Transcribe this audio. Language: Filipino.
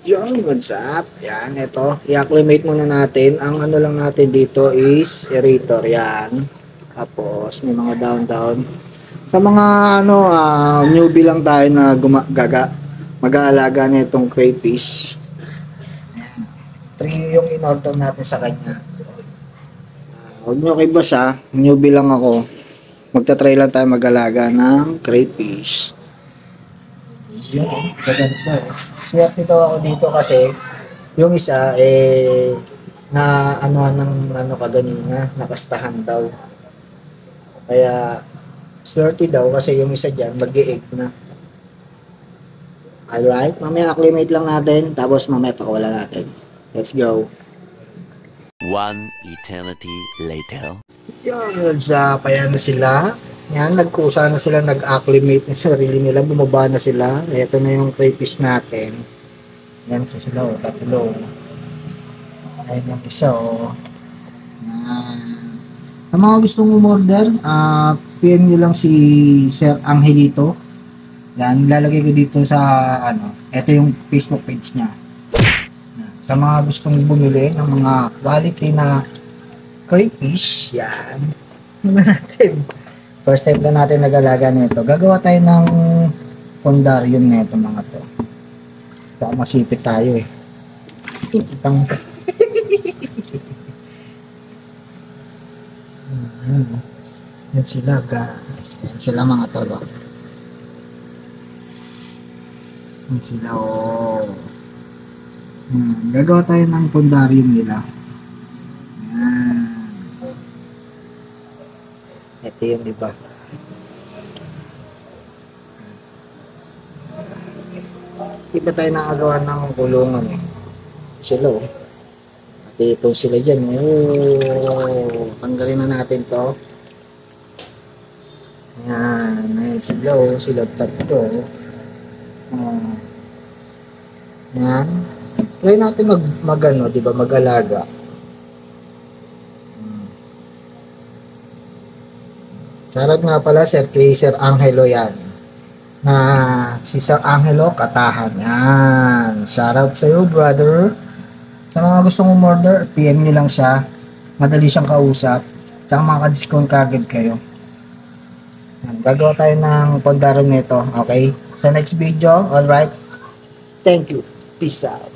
Yung what's up? Yan, ito. I-acclimate muna natin. Ang ano lang natin dito is aerator. Yan. Tapos, may mga down-down. Sa mga newbie lang tayo na mag-aalaga na itong crayfish. 3 yung in-order natin sa kanya. Huwag nyo kay boss ha. Newbie lang ako. Magta-try lang tayo mag-alaga ng crayfish. Yun, gaganda. Swerte daw ako dito kasi yung isa na ano ng ano kaganina, nakastahan daw. Kaya swerte daw kasi yung isa diyan mag-e-egg na. Alright, mamaya acclimate lang natin tapos mamaya pakawala natin. Let's go. One eternity later. Yun, sa payan na sila. Yan, nagkusa na sila, nag-acclimate na sarili nila, bumaba na sila. Ito na yung crayfish natin. Yan sa sila, tatlo. Ayun yung isa, Sa mga gustong umorder, PM nyo lang si Sir Angelito. Yan, lalagay ko dito sa, ito yung Facebook page niya. Sa mga gustong bumili ng mga quality na crayfish, yan. Natin. First time na natin nag-alaga nito. Gagawa tayo ng pondarium nito mga to. Baka masipit tayo eh. Yan sila guys. Yan sila mga tolo. Yan sila gagawa tayo ng pondarium nila. Yan. Ito yung iba. Iba tayo nakagawa ng kulungan eh. Sila Pati ito sila dyan. Tanggalin na natin to. Yan. Ayan sila Sila tatlo. Yan. Try natin diba, mag-alaga. Shoutout nga pala kay Sir Angelo yan. Si Sir Angelo Katahan. Yan. Shoutout sa iyo, brother. Sa mga gustong umorder, PM nyo lang siya. Madali siyang kausap. Tsaka makaka-discount kagad kayo. Yan. Gagawa tayo ng pondarium nito. Okay? Sa next video, alright? Thank you. Peace out.